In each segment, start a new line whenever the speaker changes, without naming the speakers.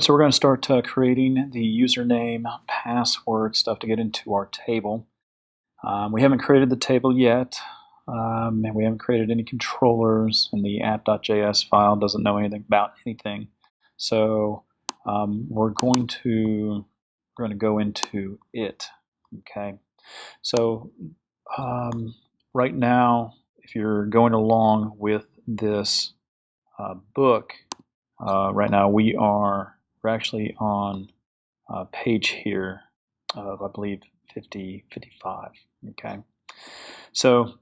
So we're going to start creating the username, password stuff to get into our table. We haven't created the table yet, and we haven't created any controllers, and the app.js file doesn't know anything about anything. So we're going to go into it. Okay. So right now, if you're going along with this book, right now we're actually on page here of, I believe, 55. Okay, so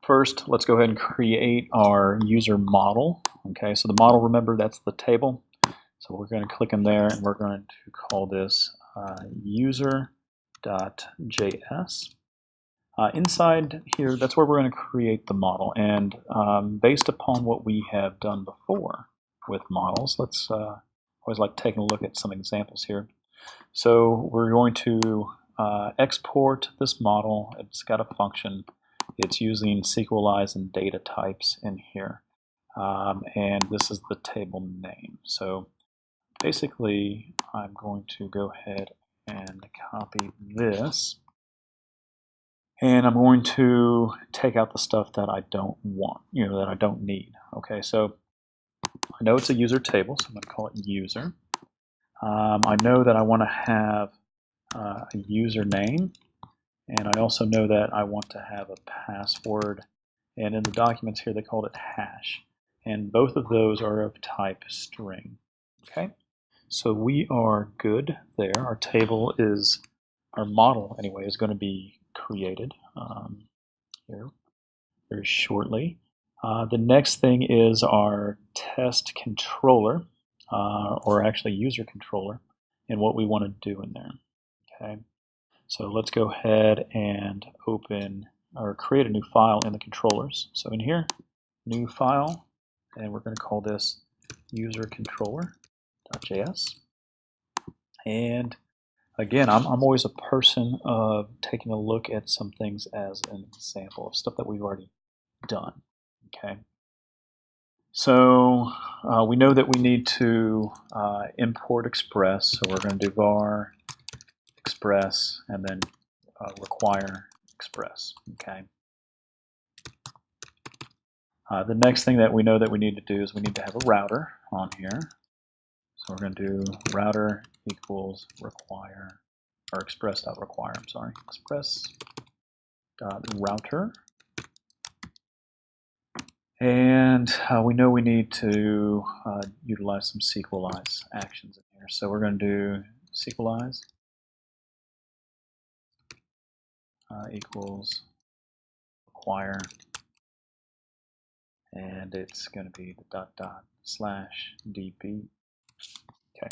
first let's go ahead and create our user model. Okay, so the model, remember, that's the table. So we're going to click in there and we're going to call this user.js. Inside here, that's where we're going to create the model, and based upon what we have done before with models, let's always like taking a look at some examples here. So we're going to export this model. It's got a function. It's using SQLize and data types in here, and this is the table name. So basically, I'm going to go ahead and copy this. And I'm going to take out the stuff that I don't want, that I don't need. Okay, so I know it's a user table, so I'm going to call it user. I know that I want to have a username, and I also know that I want to have a password. And in the documents here, they called it hash. And both of those are of type string. Okay, so we are good there. Our table is, our model anyway, is going to be created here very shortly. The next thing is our test controller, or actually user controller, and what we want to do in there. Okay, so let's go ahead and open or create a new file in the controllers. So in here, new file, and we're going to call this user controller.js. And again, I'm always a person of taking a look at some things as an example of stuff that we've already done. Okay, so we know that we need to import Express, so we're going to do var Express and then require Express. Okay. The next thing that we know that we need to do is we need to have a router on here. So we're going to do router equals require, or express.require, I'm sorry, express.router. And we know we need to utilize some SQLize actions in here. So we're going to do SQLize equals require, and it's going to be the /db. Okay.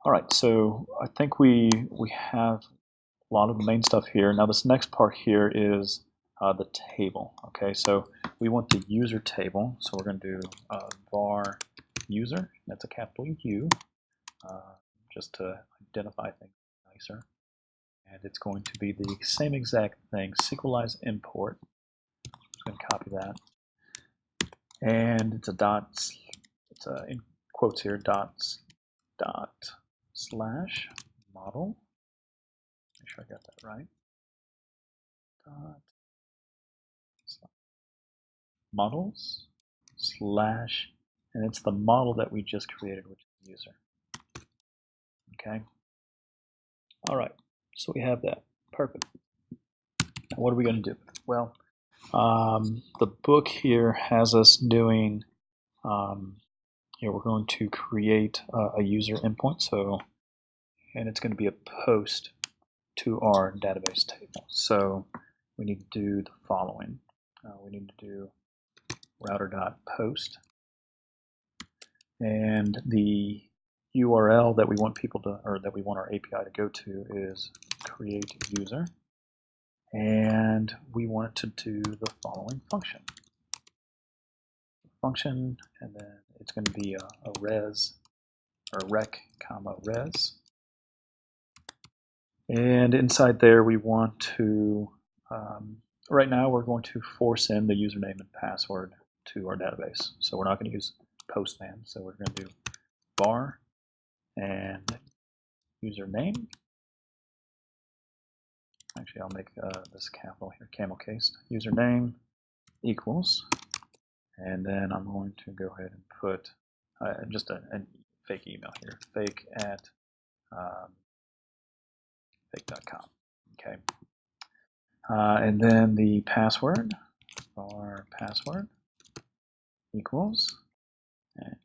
All right, so I think we have a lot of the main stuff here. Now this next part here is the table. Okay, so we want the user table, so we're going to do var user. That's a capital U, just to identify things nicer. And it's going to be the same exact thing, SQLize import. I'm just going to copy that. And it's a in quotes here, /model. Make sure I got that right. Models / and it's the model that we just created, which is user. Okay. All right. So we have that. Perfect. Now what are we going to do? Well, the book here has us doing. We're going to create a user endpoint. So, and it's going to be a post to our database table. So we need to do the following. We need to do router.post, and the URL that we want people to, or that we want our API to go to, is create user, and we want it to do the following function. Function, and then it's going to be a res, or rec, comma res. And inside there, we want to, right now, we're going to force in the username and password to our database. So we're not going to use postman, so we're going to do var and username. Actually, I'll make this capital here, camel cased. Username equals, and then I'm going to go ahead and put just a fake email here, fake at fake.com. Okay. And then the password, var password equals, and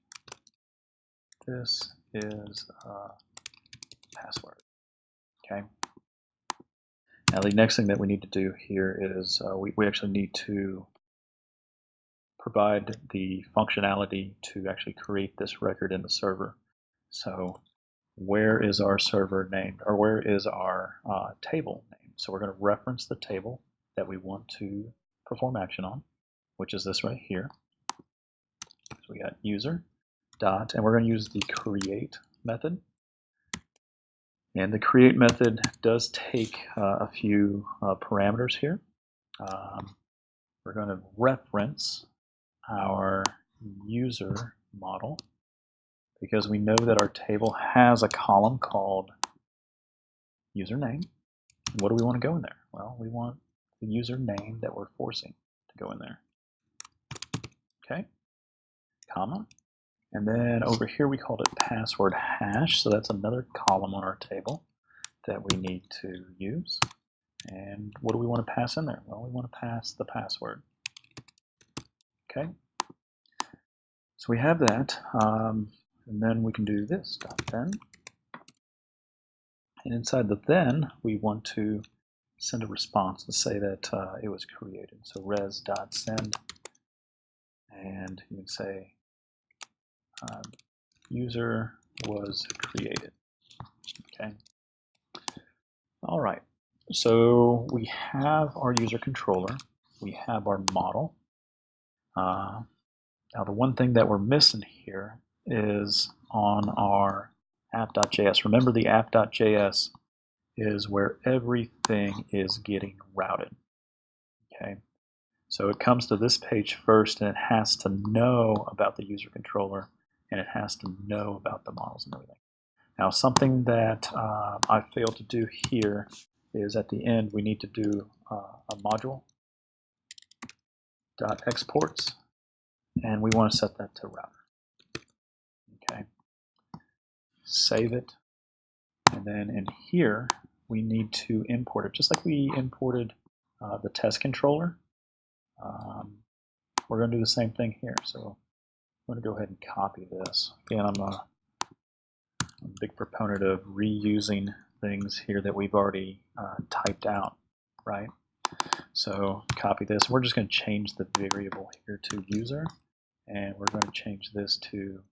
this is password. Okay. Now the next thing that we need to do here is we actually need to provide the functionality to actually create this record in the server. So where is our server named, or where is our table named? So we're going to reference the table that we want to perform action on, which is this right here. So we got user dot, and we're going to use the create method. And the create method does take a few parameters here. We're going to reference our user model because we know that our table has a column called username. What do we want to go in there? Well, we want the username that we're forcing to go in there. Okay, comma. And then over here we called it password hash, so that's another column on our table that we need to use. And what do we want to pass in there? Well, we want to pass the password. Okay, so we have that, and then we can do this dot then. And inside the then, we want to send a response to say that it was created. So res.send, and you can say user was created. Okay. All right. So we have our user controller. We have our model. Now the one thing that we're missing here is on our app.js. Remember, the app.js is where everything is getting routed. Okay. So it comes to this page first, and it has to know about the user controller, and it has to know about the models and everything. Now, something that I failed to do here is at the end we need to do a module dot exports, and we want to set that to router. Okay, save it, and then in here we need to import it just like we imported the test controller. We're going to do the same thing here. So I'm going to go ahead and copy this. Again, I'm a big proponent of reusing things here that we've already typed out, right? So copy this. We're just going to change the variable here to user, and we're going to change this to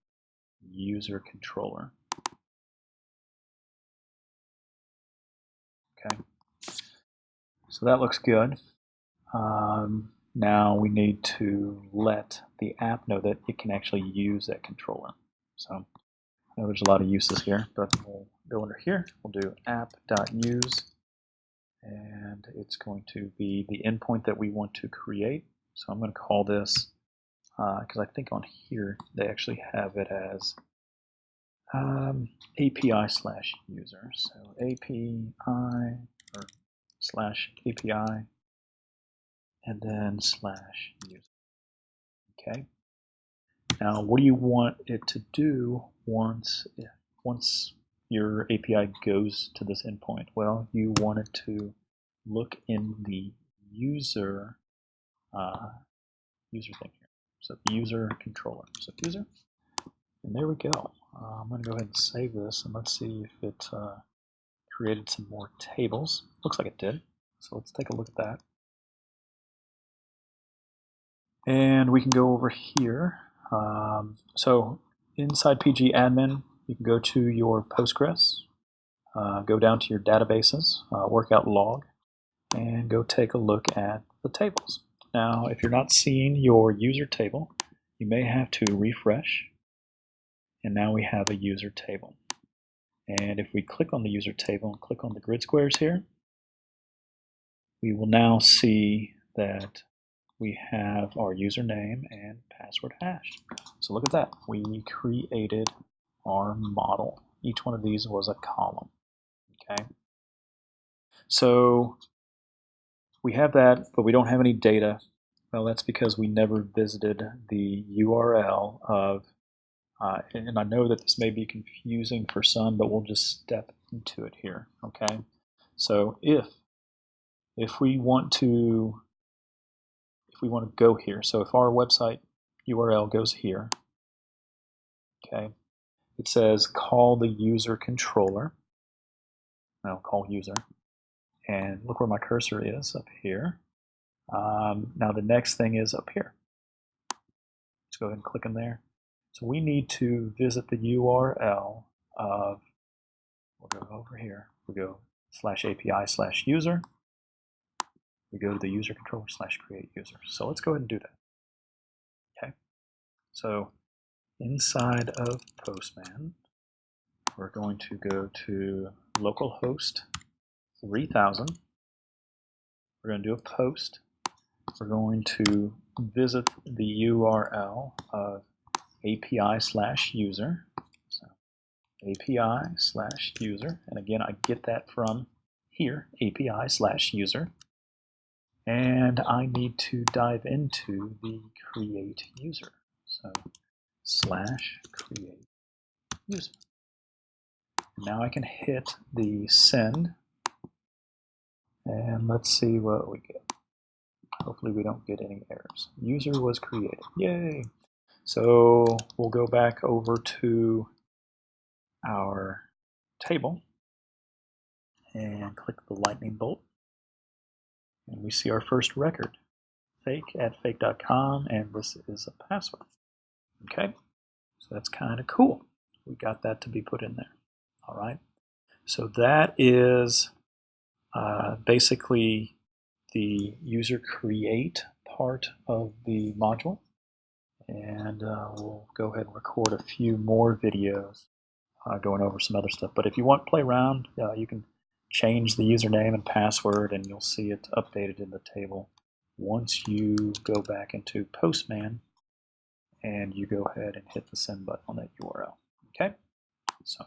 user controller. Okay, so that looks good. Now we need to let the app know that it can actually use that controller. So I know there's a lot of uses here, but we'll go under here. We'll do app.use, and it's going to be the endpoint that we want to create. So I'm going to call this, because I think on here they actually have it as API/user. So API or /API and then /user. Okay. Now, what do you want it to do once your API goes to this endpoint? Well, you want it to look in the user thing here. So the user controller. So user, and there we go. I'm going to go ahead and save this, and let's see if it created some more tables. Looks like it did. So let's take a look at that. And we can go over here. So inside PG admin, you can go to your Postgres, go down to your databases, workout log, and go take a look at the tables. Now, if you're not seeing your user table, you may have to refresh. And now we have a user table. And if we click on the user table and click on the grid squares here, we will now see that we have our username and password hash. So look at that. We created our model. Each one of these was a column. Okay. So we have that, but we don't have any data. Well, that's because we never visited the URL of, and I know that this may be confusing for some, but we'll just step into it here. Okay. So if we want to go here, so if our website URL goes here, okay, it says call the user controller. I'll call user, and look where my cursor is, up here. Now the next thing is up here. Let's go ahead and click in there. So we need to visit the URL of, we'll go over here, we go /API/user, we go to the user controller /create user. So let's go ahead and do that. Okay. So inside of Postman, we're going to go to localhost 3000. We're going to do a post. We're going to visit the URL of API/user. So API/user, and again, I get that from here, API/user. And I need to dive into the create user. So /create user. Now I can hit the send, and let's see what we get. Hopefully we don't get any errors. User was created. Yay! So we'll go back over to our table and click the lightning bolt. And we see our first record, fake@fake.com, and this is a password. Okay, so that's kind of cool. We got that to be put in there. All right, so that is basically the user create part of the module. And we'll go ahead and record a few more videos going over some other stuff. But if you want to play around, you can change the username and password, and you'll see it updated in the table once you go back into Postman and you go ahead and hit the send button on that URL. Okay, so